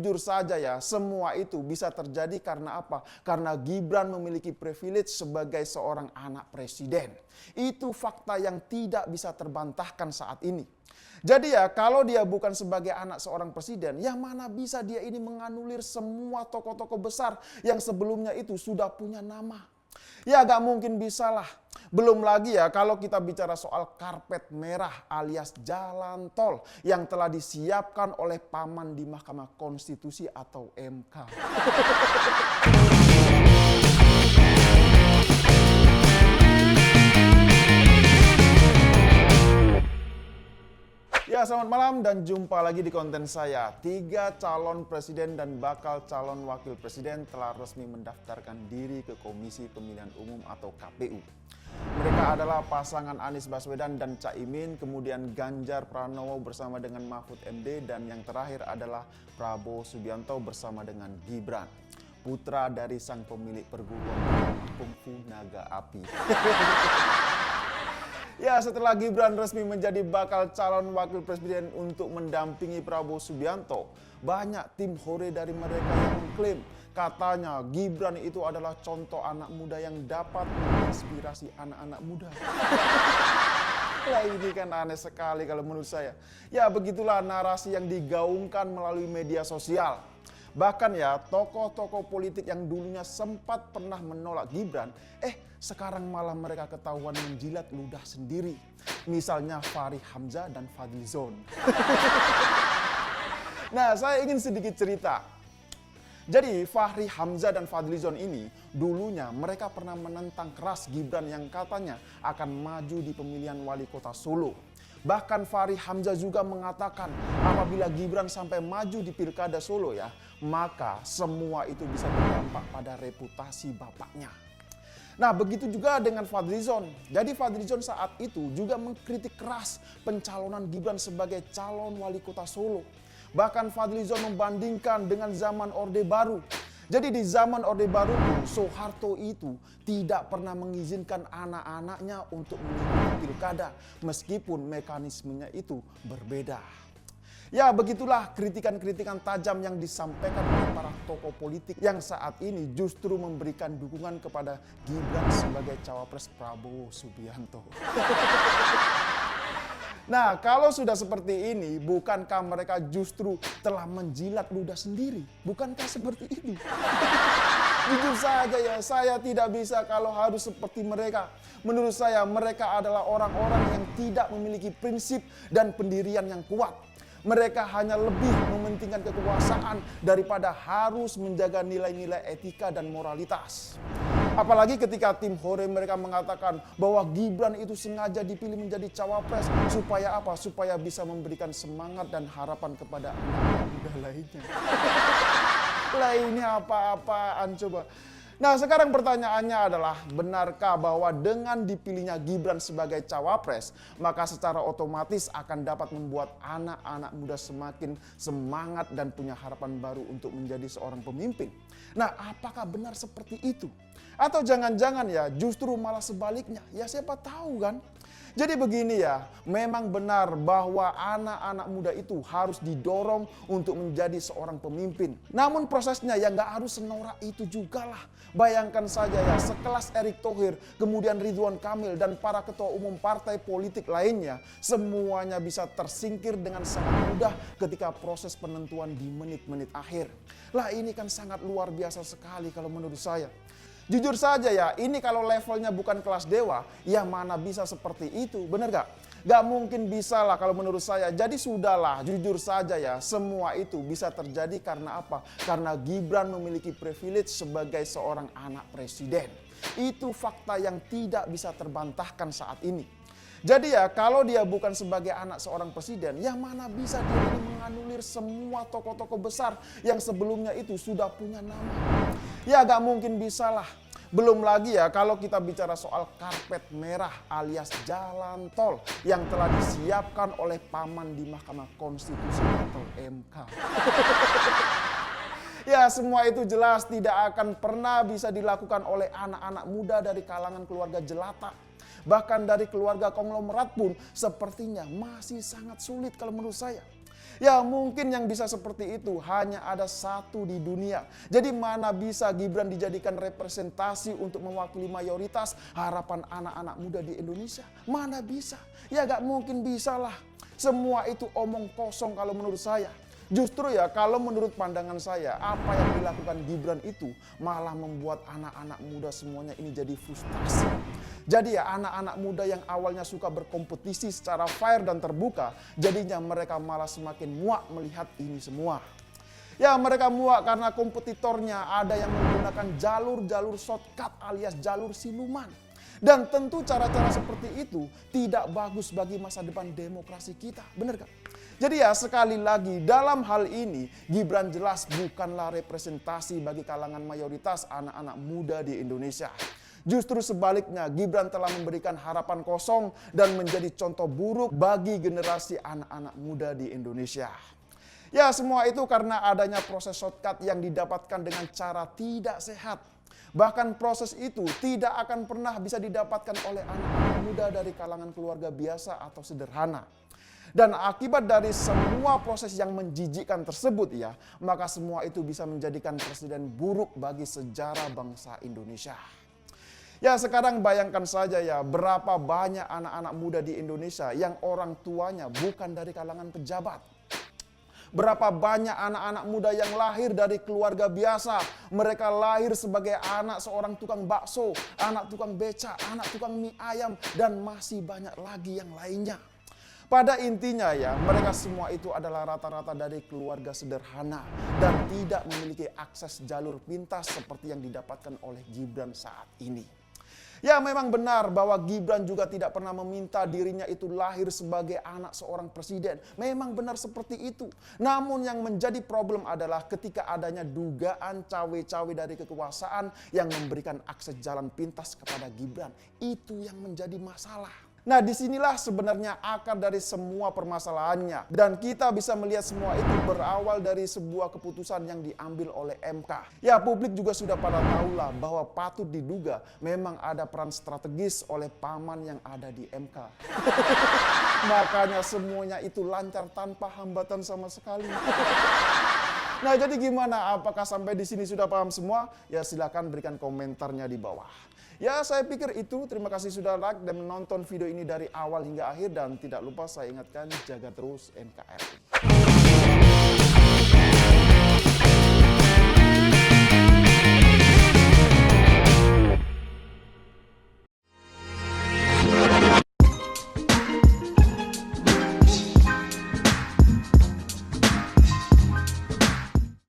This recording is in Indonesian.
jujur saja ya, semua itu bisa terjadi karena apa? Karena Gibran memiliki privilege sebagai seorang anak presiden. Itu fakta yang tidak bisa terbantahkan saat ini. Jadi ya, kalau dia bukan sebagai anak seorang presiden, ya mana bisa dia ini menganulir semua tokoh-tokoh besar yang sebelumnya itu sudah punya nama. Ya gak mungkin bisa lah. Belum lagi ya kalau kita bicara soal karpet merah alias jalan tol yang telah disiapkan oleh paman di Mahkamah Konstitusi atau MK. Ya, selamat malam dan jumpa lagi di konten saya. 3 calon presiden dan bakal calon wakil presiden telah resmi mendaftarkan diri ke Komisi Pemilihan Umum atau KPU. Mereka adalah pasangan Anies Baswedan dan Caimin, kemudian Ganjar Pranowo bersama dengan Mahfud MD, dan yang terakhir adalah Prabowo Subianto bersama dengan Gibran, putra dari sang pemilik perguruan Kungfu Naga Api. Ya, setelah Gibran resmi menjadi bakal calon wakil presiden untuk mendampingi Prabowo Subianto, banyak tim hore dari mereka yang mengklaim katanya Gibran itu adalah contoh anak muda yang dapat menginspirasi anak-anak muda. Lah ini kan aneh sekali kalau menurut saya. Ya begitulah narasi yang digaungkan melalui media sosial. Bahkan ya tokoh-tokoh politik yang dulunya sempat pernah menolak Gibran, sekarang malah mereka ketahuan menjilat ludah sendiri. Misalnya Fahri Hamzah dan Fadlizon. Nah, saya ingin sedikit cerita. Jadi Fahri Hamzah dan Fadlizon ini dulunya mereka pernah menentang keras Gibran yang katanya akan maju di pemilihan wali kota Solo. Bahkan Fahri Hamzah juga mengatakan apabila Gibran sampai maju di Pilkada Solo ya, maka semua itu bisa berdampak pada reputasi bapaknya. Nah begitu juga dengan Fadlizon. Jadi Fadlizon saat itu juga mengkritik keras pencalonan Gibran sebagai calon wali kota Solo. Bahkan Fadlizon membandingkan dengan zaman Orde Baru. Jadi di zaman Orde Baru pun Soeharto itu tidak pernah mengizinkan anak-anaknya untuk mengikuti pilkada meskipun mekanismenya itu berbeda. Ya begitulah kritikan-kritikan tajam yang disampaikan oleh para tokoh politik yang saat ini justru memberikan dukungan kepada Gibran sebagai cawapres Prabowo Subianto. Nah, kalau sudah seperti ini, bukankah mereka justru telah menjilat ludah sendiri? Bukankah seperti ini? Jujur saja ya, saya tidak bisa kalau harus seperti mereka. Menurut saya, mereka adalah orang-orang yang tidak memiliki prinsip dan pendirian yang kuat. Mereka hanya lebih mementingkan kekuasaan daripada harus menjaga nilai-nilai etika dan moralitas. Apalagi ketika tim hore mereka mengatakan bahwa Gibran itu sengaja dipilih menjadi cawapres supaya apa? Supaya bisa memberikan semangat dan harapan kepada anak-anak muda lainnya. Lah ini apa-apaan coba? Nah sekarang pertanyaannya adalah, benarkah bahwa dengan dipilihnya Gibran sebagai cawapres, maka secara otomatis akan dapat membuat anak-anak muda semakin semangat dan punya harapan baru untuk menjadi seorang pemimpin? Nah apakah benar seperti itu? Atau jangan-jangan ya justru malah sebaliknya? Ya siapa tahu kan? Jadi begini ya, memang benar bahwa anak-anak muda itu harus didorong untuk menjadi seorang pemimpin. Namun prosesnya ya nggak harus senorak itu juga lah. Bayangkan saja ya, sekelas Erick Thohir, kemudian Ridwan Kamil dan para ketua umum partai politik lainnya, semuanya bisa tersingkir dengan sangat mudah ketika proses penentuan di menit-menit akhir. Lah ini kan sangat luar biasa sekali kalau menurut saya. Jujur saja ya, ini kalau levelnya bukan kelas dewa, ya mana bisa seperti itu, bener gak? Gak mungkin bisa lah kalau menurut saya. Jadi sudahlah, jujur saja ya, semua itu bisa terjadi karena apa? Karena Gibran memiliki privilege sebagai seorang anak presiden. Itu fakta yang tidak bisa terbantahkan saat ini. Jadi ya, kalau dia bukan sebagai anak seorang presiden, ya mana bisa dia ini menganulir semua tokoh-tokoh besar yang sebelumnya itu sudah punya nama. Ya gak mungkin bisa lah. Belum lagi ya kalau kita bicara soal karpet merah alias jalan tol yang telah disiapkan oleh paman di Mahkamah Konstitusi atau MK. Ya semua itu jelas tidak akan pernah bisa dilakukan oleh anak-anak muda dari kalangan keluarga jelata. Bahkan dari keluarga konglomerat pun sepertinya masih sangat sulit kalau menurut saya. Ya mungkin yang bisa seperti itu hanya ada satu di dunia. Jadi mana bisa Gibran dijadikan representasi untuk mewakili mayoritas harapan anak-anak muda di Indonesia? Mana bisa? Ya gak mungkin bisa lah. Semua itu omong kosong kalau menurut saya. Justru ya kalau menurut pandangan saya, apa yang dilakukan Gibran itu malah membuat anak-anak muda semuanya ini jadi frustasi. Jadi ya anak-anak muda yang awalnya suka berkompetisi secara fair dan terbuka, jadinya mereka malah semakin muak melihat ini semua. Ya mereka muak karena kompetitornya ada yang menggunakan jalur-jalur shortcut alias jalur siluman. Dan tentu cara-cara seperti itu tidak bagus bagi masa depan demokrasi kita, benar gak? Jadi ya sekali lagi dalam hal ini Gibran jelas bukanlah representasi bagi kalangan mayoritas anak-anak muda di Indonesia. Justru sebaliknya Gibran telah memberikan harapan kosong dan menjadi contoh buruk bagi generasi anak-anak muda di Indonesia. Ya semua itu karena adanya proses shortcut yang didapatkan dengan cara tidak sehat. Bahkan proses itu tidak akan pernah bisa didapatkan oleh anak-anak muda dari kalangan keluarga biasa atau sederhana. Dan akibat dari semua proses yang menjijikkan tersebut ya, maka semua itu bisa menjadikan presiden buruk bagi sejarah bangsa Indonesia. Ya sekarang bayangkan saja ya berapa banyak anak-anak muda di Indonesia yang orang tuanya bukan dari kalangan pejabat. Berapa banyak anak-anak muda yang lahir dari keluarga biasa. Mereka lahir sebagai anak seorang tukang bakso, anak tukang beca, anak tukang mie ayam, dan masih banyak lagi yang lainnya. Pada intinya ya, mereka semua itu adalah rata-rata dari keluarga sederhana dan tidak memiliki akses jalur pintas seperti yang didapatkan oleh Gibran saat ini. Ya memang benar bahwa Gibran juga tidak pernah meminta dirinya itu lahir sebagai anak seorang presiden. Memang benar seperti itu. Namun yang menjadi problem adalah ketika adanya dugaan cawe-cawe dari kekuasaan yang memberikan akses jalan pintas kepada Gibran. Itu yang menjadi masalah. Nah disinilah sebenarnya akar dari semua permasalahannya. Dan kita bisa melihat semua itu berawal dari sebuah keputusan yang diambil oleh MK. Ya publik juga sudah pada tahulah bahwa patut diduga memang ada peran strategis oleh paman yang ada di MK. Makanya semuanya itu lancar tanpa hambatan sama sekali. Nah jadi gimana? Apakah sampai di sini sudah paham semua? Ya silakan berikan komentarnya di bawah. Ya saya pikir itu. Terima kasih sudah like dan menonton video ini dari awal hingga akhir. Dan tidak lupa saya ingatkan jaga terus NKRI.